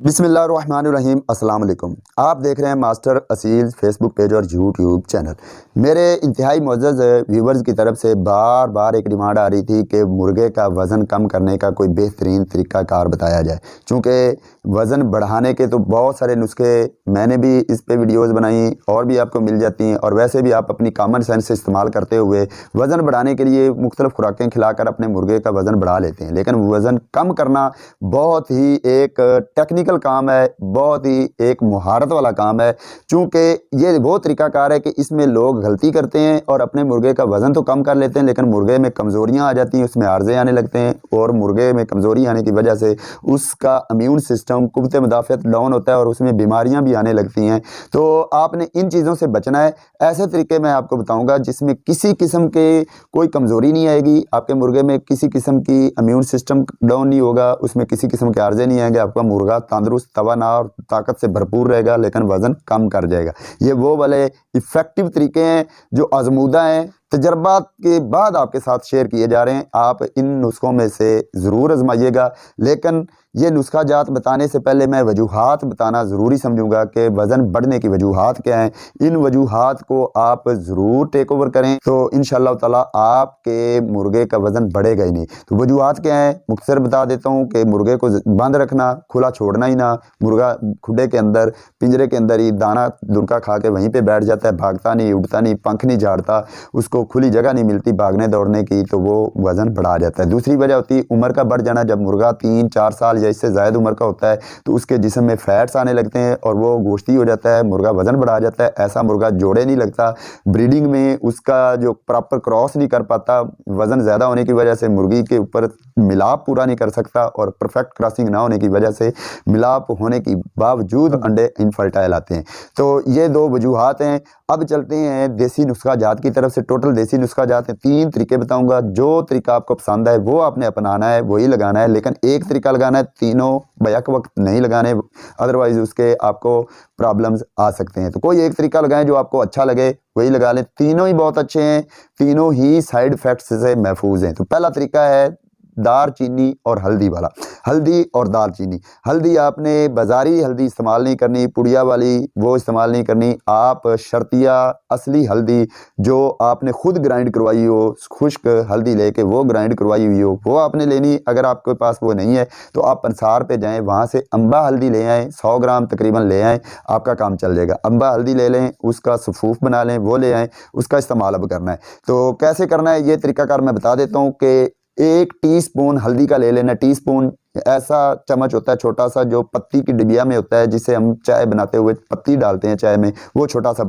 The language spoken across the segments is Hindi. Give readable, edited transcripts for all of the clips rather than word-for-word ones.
बिस्मिल्लाहिर्रहमानिर्रहीम अस्सलाम वालेकुम। आप देख रहे हैं मास्टर असील फेसबुक पेज और यूट्यूब चैनल। मेरे इंतहाई मुअज़्ज़ज़ व्यूवर्स की तरफ से बार बार एक डिमांड आ रही थी कि मुर्गे का वज़न कम करने का कोई बेहतरीन तरीक़ाकार बताया जाए। चूँकि वज़न बढ़ाने के तो बहुत सारे नुस्खे मैंने भी इस पे वीडियोज़ बनाई और भी आपको मिल जाती हैं, और वैसे भी आप अपनी कॉमन सेंस से इस्तेमाल करते हुए वज़न बढ़ाने के लिए मुख्तलिफ़ खुराकें खिलाकर अपने मुर्गे का वज़न बढ़ा लेते हैं। लेकिन वज़न कम करना बहुत ही एक टेक्निकल काम है, बहुत ही एक मुहारत वाला काम है। चूँकि ये वो तरीक़ाकार है कि इसमें लोग गलती करते हैं और अपने मुर्गे का वज़न तो कम कर लेते हैं, लेकिन मुर्गे में कमज़ोरियाँ आ जाती हैं, उसमें आर्ज़े आने लगते हैं, और मुर्गे में कमज़ोरी आने की वजह से उसका इम्यून सिस्टम क़ुव्वत मुदाफ़अत डाउन होता है और उसमें बीमारियाँ भी आने लगती हैं। तो आपने इन चीज़ों से बचना है। ऐसे तरीके मैं आपको बताऊँगा जिसमें किसी किस्म के कोई कमज़ोरी नहीं आएगी, आपके मुर्गे में किसी किस्म की इम्यून सिस्टम डाउन नहीं होगा, उसमें किसी किस्म के आर्ज़े नहीं आएंगे, आपका मुर्गा तंदुरुस्त, तवाना और ताकत से भरपूर रहेगा, लेकिन वज़न कम कर जाएगा। ये वो वाले इफ़ेक्टिव तरीके हैं जो आज़मूदा हैं, तजर्बात के बाद आपके साथ शेयर किए जा रहे हैं। आप इन नुस्खों में से ज़रूर आजमाइएगा, लेकिन ये नुस्खा जात बताने से पहले मैं वजूहात बताना ज़रूरी समझूंगा कि वज़न बढ़ने की वजूहात क्या हैं। इन वजूहात को आप ज़रूर टेक ओवर करें तो इंशाअल्लाह ताला आपके मुर्गे का वज़न बढ़ेगा ही नहीं। तो वजूहात क्या हैं मुख्तसर बता देता हूँ कि मुर्गे को बंद रखना, खुला छोड़ना ही ना। मुर्गा खुडे के अंदर, पिंजरे के अंदर ही दाना दुनका खा के वहीं पर बैठ जाता है, भागता नहीं, उड़ता नहीं, पंख नहीं झाड़ता, उसको खुली जगह नहीं मिलती भागने दौड़ने की, तो वो वज़न बढ़ा जाता है। दूसरी वजह होती है उम्र का बढ़ जाना। जब मुर्गा 3-4 साल या इससे ज़्यादा उम्र का होता है तो उसके जिस्म में फैट्स आने लगते हैं और वो गोश्ती हो जाता है, मुर्गा वज़न बढ़ा जाता है। ऐसा मुर्गा जोड़े नहीं लगता, ब्रीडिंग में उसका जो प्रॉपर क्रॉस नहीं कर पाता, वज़न ज़्यादा होने की वजह से मुर्गी के ऊपर मिलाप पूरा नहीं कर सकता, और परफेक्ट क्रॉसिंग ना होने की वजह से मिलाप होने के बावजूद अंडे इनफर्टाइल आते हैं। तो ये दो वजूहात हैं। अब चलते हैं देसी नुस्खा जात की तरफ से। टोटल देसी नुस्खा जात है, 3 तरीके बताऊंगा। जो तरीका आपको पसंद है वो आपने अपनाना है, वही लगाना है, लेकिन एक तरीका लगाना है, तीनों बैक वक्त नहीं लगाने, अदरवाइज उसके आपको प्रॉब्लम्स आ सकते हैं। तो कोई एक तरीका लगाएं जो आपको अच्छा लगे, वही लगा लें। तीनों ही बहुत अच्छे हैं, तीनों ही साइड इफेक्ट्स से महफूज हैं। तो पहला तरीका है दार चीनी और हल्दी वाला। हल्दी और दार चीनी। हल्दी आपने बाज़ारी हल्दी इस्तेमाल नहीं करनी, पुड़िया वाली वो इस्तेमाल नहीं करनी। आप शर्तिया असली हल्दी जो आपने खुद ग्राइंड करवाई हो, खुश्क हल्दी लेके वो ग्राइंड करवाई हुई हो, वो आपने लेनी। अगर आपके पास वो नहीं है तो आप पंसार पे जाएं, वहाँ से अम्बा हल्दी ले आएँ, 100 ग्राम तकरीबन ले आएँ, आपका काम चल जाएगा। अम्बा हल्दी ले लें, उसका सफ़ूफ बना लें, वो ले आएँ, उसका इस्तेमाल अब करना है। तो कैसे करना है ये तरीकाकार मैं बता देता हूँ कि 1 टीस्पून हल्दी का ले लेना। टीस्पून ऐसा चम्मच होता है छोटा सा जो पत्ती की डिबिया में होता है, जिसे हम चाय बनाते हुए पत्ती डालते हैं चाय में, वो छोटा सा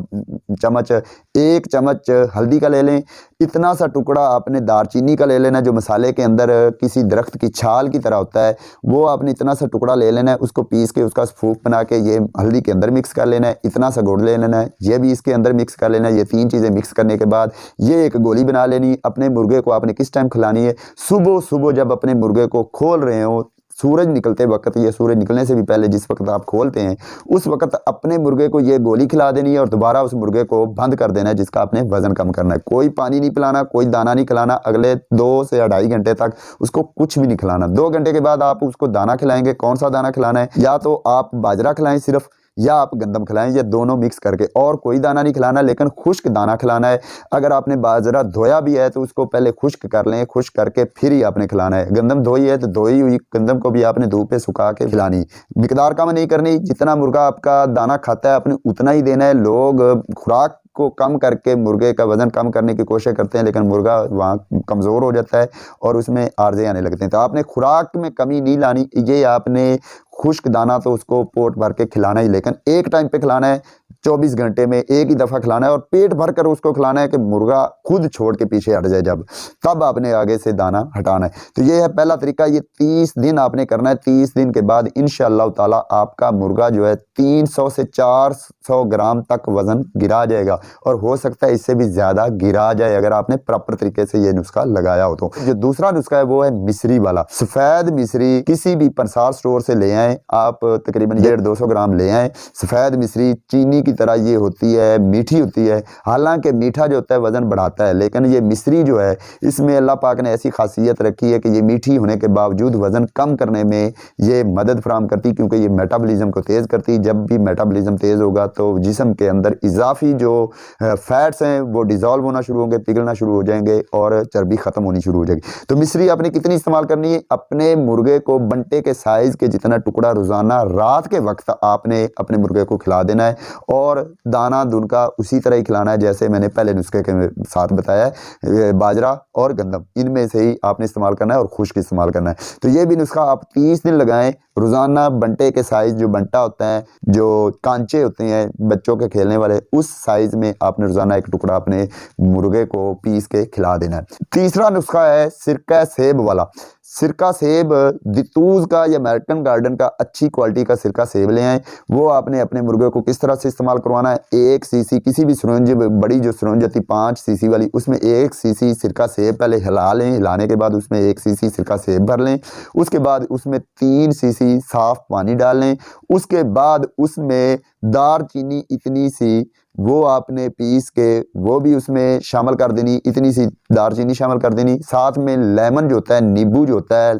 चम्मच। 1 चम्मच हल्दी का ले लें। इतना सा टुकड़ा आपने दारचीनी का ले लेना जो मसाले के अंदर किसी दरख्त की छाल की तरह होता है, वो आपने इतना सा टुकड़ा ले लेना है। उसको पीस के उसका फूक बना के ये हल्दी के अंदर मिक्स कर लेना है। इतना सा गुड़ ले लेना है, ये भी इसके अंदर मिक्स कर लेना है। ये 3 चीज़ें मिक्स करने के बाद ये एक गोली बना लेनी। अपने मुर्गे को आपने किस टाइम खिलानी है? सुबह सुबह जब अपने मुर्गे को खोल रहे हो, सूरज निकलते वक्त या सूरज निकलने से भी पहले जिस वक्त आप खोलते हैं उस वक्त अपने मुर्गे को ये गोली खिला देनी है और दोबारा उस मुर्गे को बंद कर देना है जिसका आपने वज़न कम करना है। कोई पानी नहीं पिलाना, कोई दाना नहीं खिलाना। अगले 2 से 2.5 घंटे तक उसको कुछ भी नहीं खिलाना। 2 घंटे के बाद आप उसको दाना खिलाएंगे। कौन सा दाना खिलाना है? या तो आप बाजरा खिलाएं सिर्फ, या आप गंदम खिलाएं, या दोनों मिक्स करके। और कोई दाना नहीं खिलाना, लेकिन खुश्क दाना खिलाना है। अगर आपने बाजरा धोया भी है तो उसको पहले खुश्क कर लें, खुश्क करके फिर ही आपने खिलाना है। गंदम धोई है तो धोई हुई गंदम को भी आपने धूप पे सुखा के खिलानी। मिकदार कम नहीं करनी, जितना मुर्गा आपका दाना खाता है आपने उतना ही देना है। लोग खुराक को कम करके मुर्गे का वज़न कम करने की कोशिश करते हैं, लेकिन मुर्गा वहाँ कमज़ोर हो जाता है और उसमें आर्ज़े आने लगते हैं। तो आपने खुराक में कमी नहीं लानी। ये आपने खुश्क दाना तो उसको पोट भर के खिलाना ही, लेकिन एक टाइम पे खिलाना है। 24 घंटे में एक ही दफ़ा खिलाना है और पेट भर कर उसको खिलाना है कि मुर्गा खुद छोड़ के पीछे हट जाए, जब तब आपने आगे से दाना हटाना है। तो ये है पहला तरीका। ये 30 दिन आपने करना है। 30 दिन के बाद इंशाअल्लाह ताला आपका मुर्गा जो है 300 से 400 ग्राम तक वज़न गिरा जाएगा, और हो सकता है इससे भी ज़्यादा गिरा जाए अगर आपने प्रॉपर तरीके से ये नुस्खा लगाया हो तो। जो दूसरा नुस्खा है वो है मिस्री वाला। सफ़ेद मिस्री किसी भी पंसार स्टोर से ले आएँ आप, तकरीबन 150-200 ग्राम ले आएँ। सफ़ेद मिस्री चीनी की की तरह ये होती है, मीठी होती है। हालांकि मीठा जो होता है वज़न बढ़ाता है, लेकिन ये मिश्री जो है इसमें अल्लाह पाक ने ऐसी खासियत रखी है कि ये मीठी होने के बावजूद वज़न कम करने में ये मदद फराहम करती, क्योंकि ये मेटाबॉलिज्म को तेज़ करती। जब भी मेटाबॉलिज्म तेज़ होगा तो जिस्म के अंदर इजाफी जो फैट्स हैं वो डिज़ोल्व होना शुरू होंगे, पिघलना शुरू हो जाएंगे और चर्बी ख़त्म होनी शुरू हो जाएगी। तो मिश्री आपने कितनी इस्तेमाल करनी है? अपने मुर्गे को बंटे के साइज़ के जितना टुकड़ा रोज़ाना रात के वक्त आपने अपने मुर्गे को खिला देना है, और दाना दुनका उसी तरह ही खिलाना है जैसे मैंने पहले नुस्खे के साथ बताया है। बाजरा और गंदम इनमें से ही आपने इस्तेमाल करना है और खुश्क इस्तेमाल करना है। तो ये भी नुस्खा आप 30 दिन लगाएं। रोज़ाना बंटे के साइज़, जो बंटा होता है, जो कांचे होते हैं बच्चों के खेलने वाले, उस साइज़ में आपने रोज़ाना एक टुकड़ा अपने मुर्गे को पीस के खिला देना है। तीसरा नुस्खा है सिरका सेब वाला। सिरका सेब दितूज़ का या अमेरिकन गार्डन का अच्छी क्वालिटी का सिरका सेब ले आएँ। वो आपने अपने मुर्गे को किस तरह से इस्तेमाल करवाना है? 1 सीसी किसी भी सिरंज, बड़ी जो सिरंज होती 5 सीसी वाली, उसमें 1 सीसी सिरका सेब पहले हिला लें। हिलाने के बाद उसमें 1 सीसी सिरका सेब भर लें। उसके बाद उसमें 3 सीसी साफ़ पानी डाल लें। उसके बाद उसमें दारचीनी इतनी सी वो आपने पीस के वो भी उसमें शामिल कर देनी, इतनी सी दारचीनी शामिल कर देनी। साथ में लेमन जो होता है, नींबू जो होता है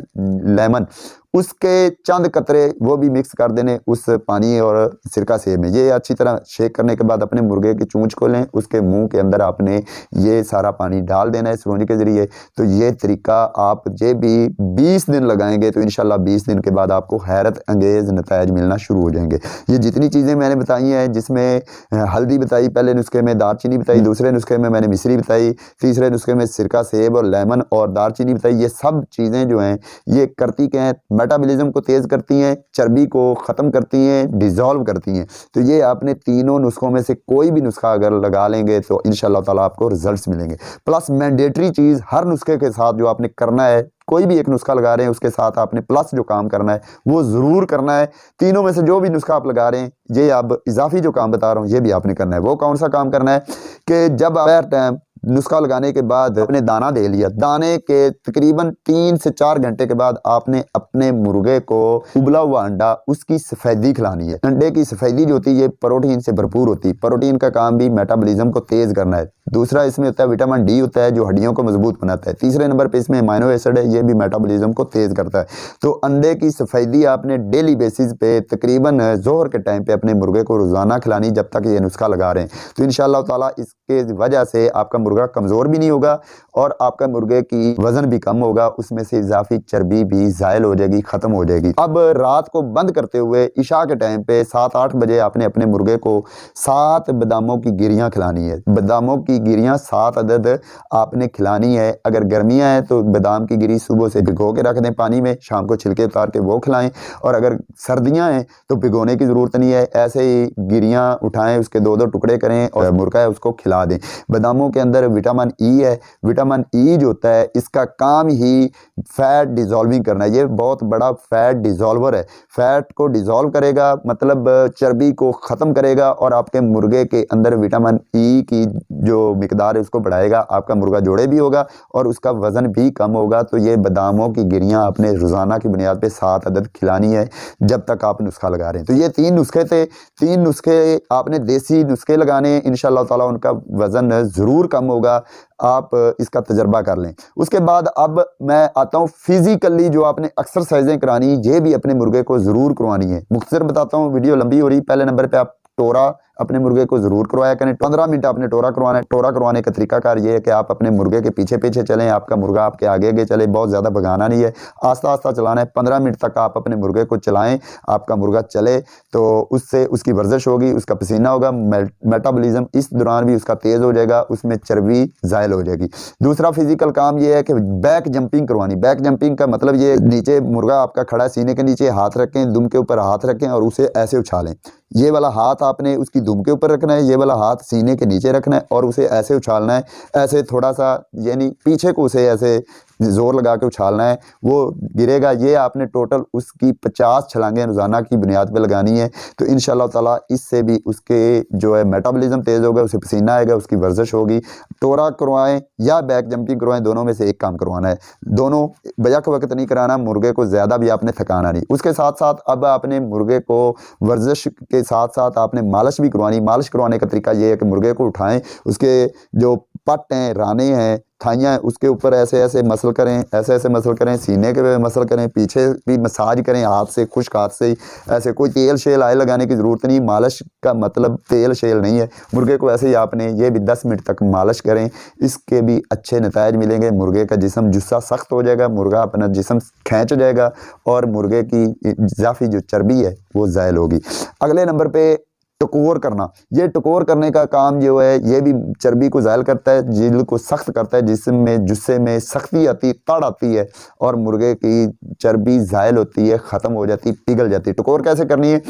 लेमन, उसके चंद कतरे वो भी मिक्स कर देने उस पानी और सिरका सेब में। ये अच्छी तरह शेक करने के बाद अपने मुर्गे की चूंच को लें, उसके मुंह के अंदर आपने ये सारा पानी डाल देना है सिरंज के ज़रिए। तो ये तरीका आप ये भी 20 दिन लगाएंगे तो इंशाल्लाह 20 दिन के बाद आपको हैरत अंगेज़ नताइज मिलना शुरू हो जाएंगे। ये जितनी चीज़ें मैंने बताई हैं, जिसमें हल्दी बताई पहले नुस्खे में, दारचीनी बताई दूसरे नुस्खे में, मैंने मिश्री बताई तीसरे नुस्खे में, सिरका सेब और लेमन और दारचीनी बताई। ये सब चीज़ें जो हैं ये करती क्या हैं? मेटाबॉलिज्म को तेज़ करती हैं, चर्बी को ख़त्म करती हैं, डिज़ोल्व करती हैं। तो ये आपने तीनों नुस्खों में से कोई भी नुस्खा अगर लगा लेंगे तो इंशाल्लाह ताला आपको रिजल्ट्स मिलेंगे। प्लस मैंडेटरी चीज़ हर नुस्खे के साथ जो आपने करना है, कोई भी एक नुस्खा लगा रहे हैं उसके साथ आपने प्लस जो काम करना है वो ज़रूर करना है। तीनों में से जो भी नुस्खा आप लगा रहे हैं, ये अब इजाफी जो काम बता रहा हूँ ये भी आपने करना है। वो कौन सा काम करना है कि जब आप टाइम नुस्खा लगाने के बाद आपने दाना दे लिया, दाने के तकरीबन 3 से 4 घंटे के बाद आपने अपने मुर्गे को उबला हुआ अंडा, उसकी सफ़ेदी खिलानी है। अंडे की सफ़ेदी जो होती है ये प्रोटीन से भरपूर होती है। प्रोटीन का काम भी मेटाबॉलिज्म को तेज़ करना है। दूसरा इसमें होता है विटामिन डी होता है जो हड्डियों को मजबूत बनाता है। तीसरे नंबर पे इसमें अमीनो एसिड है, ये भी मेटाबॉलिज्म को तेज़ करता है। तो अंडे की सफ़ेदी आपने डेली बेसिस पे तकरीबन ज़ोहर के टाइम पे अपने मुर्गे को रोज़ाना खिलानी जब तक ये नुस्खा लगा रहे हैं। तो इंशाअल्लाह ताला इसके वजह से आपका मुर्गा कमज़ोर भी नहीं होगा और आपका मुर्गे की वज़न भी कम होगा, उसमें से इजाफी चर्बी भी ज़ायल हो जाएगी, ख़त्म हो जाएगी। अब रात को बंद करते हुए इशा के टाइम पे 7-8 बजे आपने अपने मुर्गे को 7 बादामों की गिरियाँ खिलानी है। बादामों की गिरियाँ 7 अदद आपने खिलानी है। अगर गर्मियाँ हैं तो बादाम की गिरी सुबह से भिगो के रख दें पानी में, शाम को छिलके उतार के वो खिलाएं। और अगर सर्दियाँ हैं तो भिगोने की ज़रूरत नहीं है, ऐसे ही गिरियाँ उठाएं, उसके 2-2 टुकड़े करें और मुर्गा है उसको खिला दें। बादामों के अंदर विटामिन ई है। विटामिन ई जो होता है इसका काम ही फैट डिज़ोल्विंग करना है। ये बहुत बड़ा फैट डिज़ोल्वर है। फैट को डिज़ोल्व करेगा, मतलब चर्बी को ख़त्म करेगा और आपके मुर्गे के अंदर विटामिन ई की जो मिकदार है उसको बढ़ाएगा। आपका मुर्गा जोड़े भी होगा और उसका वज़न भी कम होगा। तो ये बादामों की गिरियाँ आपने रोज़ाना की बुनियाद पे 7 अदद खिलानी है जब तक आप नुस्खा लगा रहे हैं। तो ये 3 नुस्खे थे। 3 नुस्खे आपने देसी नुस्खे लगाने हैं, इंशाअल्लाह ताला उनका वज़न ज़रूर कम होगा। आप इसका तजर्बा कर लें। उसके बाद अब मैं आता हूँ फिज़िकली जो आपने एक्सरसाइजें करानी, ये भी अपने मुर्गे को ज़रूर करवानी है। मुख्तसर बताता हूँ, वीडियो लंबी हो रही। पहले नंबर पे आप टोरा अपने मुर्गे को ज़रूर करवाया करें। 15 मिनट आपने टोरा करवाना है। टोरा करवाने का तरीकाकार ये है कि आप अपने मुर्गे के पीछे पीछे चलें, आपका मुर्गा आपके आगे आगे चले, बहुत ज़्यादा भगाना नहीं है, आस्ता आस्ता चलाना है। 15 मिनट तक आप अपने मुर्गे को चलाएं, आपका मुर्गा चले तो उससे उसकी वर्जिश होगी, उसका पसीना होगा, मेटाबॉलिज्म इस दौरान भी उसका तेज़ हो जाएगा, उसमें चर्बी ज़ायल हो जाएगी। दूसरा फिजिकल काम ये है कि बैक जंपिंग करवानी। बैक जंपिंग का मतलब ये, नीचे मुर्गा आपका खड़ा है, सीने के नीचे हाथ रखें, दुम के ऊपर हाथ रखें और उसे ऐसे उछालें। ये वाला हाथ आपने उसकी दुम के ऊपर रखना है, ये वाला हाथ सीने के नीचे रखना है और उसे ऐसे उछालना है। ऐसे थोड़ा सा, यानी पीछे को उसे ऐसे ज़ोर लगा के उछालना है, वो गिरेगा। ये आपने टोटल उसकी 50 छलांगें रोज़ाना की बुनियाद पे लगानी है। तो इंशाअल्लाह ताला इससे भी उसके जो है मेटाबॉलिज्म तेज़ होगा, उसे पसीना आएगा, उसकी वर्जिश होगी। टोरा करवाएं या बैक जंपिंग करवाएं, दोनों में से एक काम करवाना है। दोनों बैक वक्त नहीं कराना, मुर्गे को ज़्यादा भी आपने थकाना नहीं। उसके साथ साथ अब आपने मुर्गे को वर्जिश के साथ साथ आपने मालिश भी करवानी। मालिश करवाने का तरीका ये है कि मुर्गे को उठाएं, उसके जो पट हैं, राने हैं, थाइयाँ हैं, उसके ऊपर ऐसे ऐसे मसल करें, ऐसे ऐसे मसल करें, सीने के मसल करें, पीछे भी मसाज करें हाथ से, खुश्क हाथ से ही। ऐसे कोई तेल शेल आए लगाने की ज़रूरत नहीं। मालिश का मतलब तेल शेल नहीं है। मुर्गे को ऐसे ही आपने ये भी 10 मिनट तक मालिश करें, इसके भी अच्छे नतायज मिलेंगे। मुर्गे का जिस्म जुस्सा सख्त हो जाएगा, मुर्गा अपना जिस्म खींच जाएगा और मुर्गे की इजाफी जो चर्बी है वो ज़ायल होगी। अगले नंबर पे टकोर करना। ये टकोर करने का काम जो है ये भी चर्बी को ज़ायल करता है, जिल्द को सख्त करता है, जिस्म में जुस्से में सख्ती आती, तड़ आती है और मुर्गे की चर्बी ज़ायल होती है, ख़त्म हो जाती, पिघल जाती है। टकोर कैसे करनी है?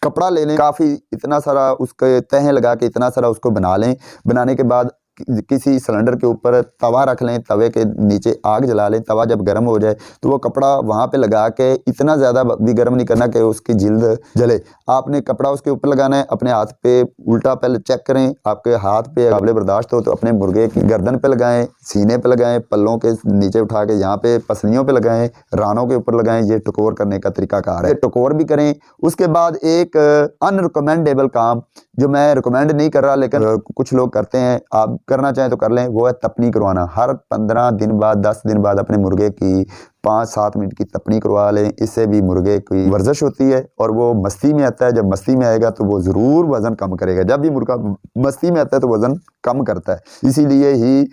कपड़ा ले लें, काफ़ी इतना सारा उसके तहें लगा के इतना सारा उसको बना लें। बनाने के बाद किसी सिलेंडर के ऊपर तवा रख लें, तवे के नीचे आग जला लें। तवा जब गर्म हो जाए तो वो कपड़ा वहाँ पे लगा के, इतना ज़्यादा भी गर्म नहीं करना कि उसकी जिल्द जले। आपने कपड़ा उसके ऊपर लगाना है, अपने हाथ पे उल्टा पहले चेक करें, आपके हाथ पे काबिल बर्दाश्त हो तो अपने मुर्गे की गर्दन पे लगाएं, सीने पे लगाएं, पल्लों के नीचे उठा के यहाँ पे पसलियों पे लगाएं, रानों के ऊपर लगाएं। ये टकोर करने का तरीकाकार है, टकोर भी करें। उसके बाद एक अनरिकमेंडेबल काम जो मैं रिकमेंड नहीं कर रहा लेकिन कुछ लोग करते हैं, आप करना चाहें तो कर लें, वो है तपनी करवाना। हर 15 दिन बाद, 10 दिन बाद अपने मुर्गे की 5-7 मिनट की तपनी करवा लें। इससे भी मुर्गे की वर्जिश होती है और वो मस्ती में आता है। जब मस्ती में आएगा तो वो ज़रूर वज़न कम करेगा। जब भी मुर्गा मस्ती में आता है तो वज़न कम करता है। इसीलिए ही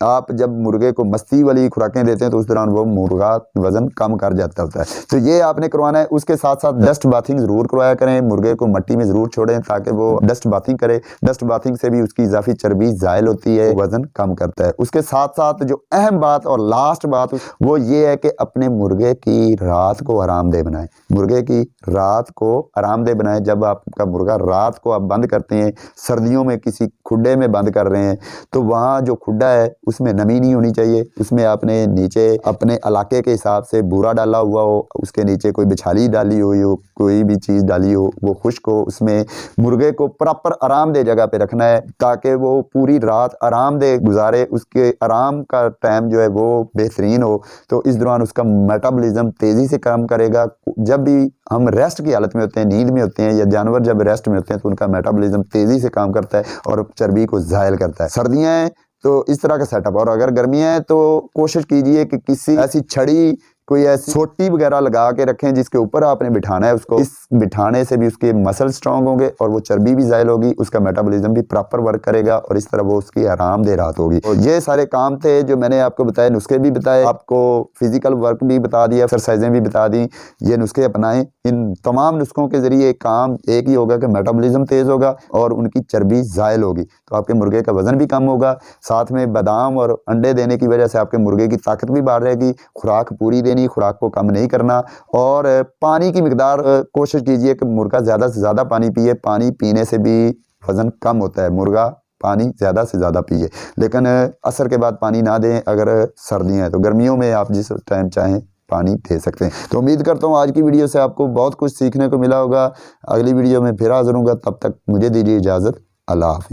आप जब मुर्गे को मस्ती वाली खुराकें देते हैं तो उस दौरान वो मुर्गा वज़न कम कर जाता होता है। तो ये आपने करवाना है। उसके साथ साथ डस्ट बाथिंग ज़रूर करवाया करें, मुर्गे को मट्टी में ज़रूर छोड़ें ताकि वो डस्ट बाथिंग करे। डस्ट बाथिंग से भी उसकी इजाफी चर्बी ज़ायल होती है, वज़न कम करता है। उसके साथ साथ जो अहम बात और लास्ट बात वो ये है कि अपने मुर्गे की रात को आरामदेह बनाएं। मुर्गे की रात को आरामदेह बनाएं। जब आपका मुर्गा रात को आप बंद करते हैं, सर्दियों में किसी खुड्डे में बंद कर रहे हैं तो वहाँ जो खुड्डा है उसमें नमी नहीं होनी चाहिए। उसमें आपने नीचे अपने इलाके के हिसाब से बूरा डाला हुआ हो, उसके नीचे कोई बिछाली डाली हुई हो, कोई भी चीज़ डाली हो, वो खुश्क हो। उसमें मुर्गे को प्रॉपर आरामदेह जगह पे रखना है ताकि वो पूरी रात आरामदेह गुजारे। उसके आराम का टाइम जो है वो बेहतरीन हो। तो इस दौरान उसका मेटाबॉलिज्म तेज़ी से काम करेगा। जब भी हम रेस्ट की हालत में होते हैं, नींद में होते हैं, या जानवर जब रेस्ट में होते हैं तो उनका मेटाबॉलिज्म तेज़ी से काम करता है और चर्बी को ज़ायल करता है। सर्दियाँ हैं तो इस तरह का सेटअप, और अगर गर्मियाँ हैं तो कोशिश कीजिए कि किसी ऐसी छड़ी, कोई ऐसी सोटी वगैरह लगा के रखें जिसके ऊपर आपने बिठाना है उसको। इस बिठाने से भी उसके मसल स्ट्रांग होंगे और वो चर्बी भी ज़ायल होगी, उसका मेटाबॉलिज्म भी प्रॉपर वर्क करेगा और इस तरह वो उसकी आरामदेह रात होगी। तो ये सारे काम थे जो मैंने आपको बताए, नुस्खे भी बताए, आपको फिजिकल वर्क भी बता दिया, एक्सरसाइजें भी बता दी। ये नुस्खे अपनाएं। इन तमाम नुस्खों के ज़रिए काम एक ही होगा कि मेटाबॉलिज्म तेज़ होगा और उनकी चर्बी ज़ायल होगी, तो आपके मुर्गे का वज़न भी कम होगा। साथ में बादाम और अंडे देने की वजह से आपके मुर्गे की ताकत भी बढ़ रहेगी। खुराक पूरी देनी, खुराक को कम नहीं करना, और पानी की मिकदार कोशिश कीजिए कि मुर्गा ज़्यादा से ज़्यादा पानी पिए। पानी पीने से भी वज़न कम होता है। मुर्गा पानी ज़्यादा से ज़्यादा पिए, लेकिन असर के बाद पानी ना दें। अगर सर्दियाँ हैं तो गर्मियों में आप जिस टाइम चाहें पानी दे सकते हैं। तो उम्मीद करता हूँ आज की वीडियो से आपको बहुत कुछ सीखने को मिला होगा। अगली वीडियो में फिर हाज़िर होऊंगा, तब तक मुझे दीजिए इजाज़त। अल्लाह हाफिज़।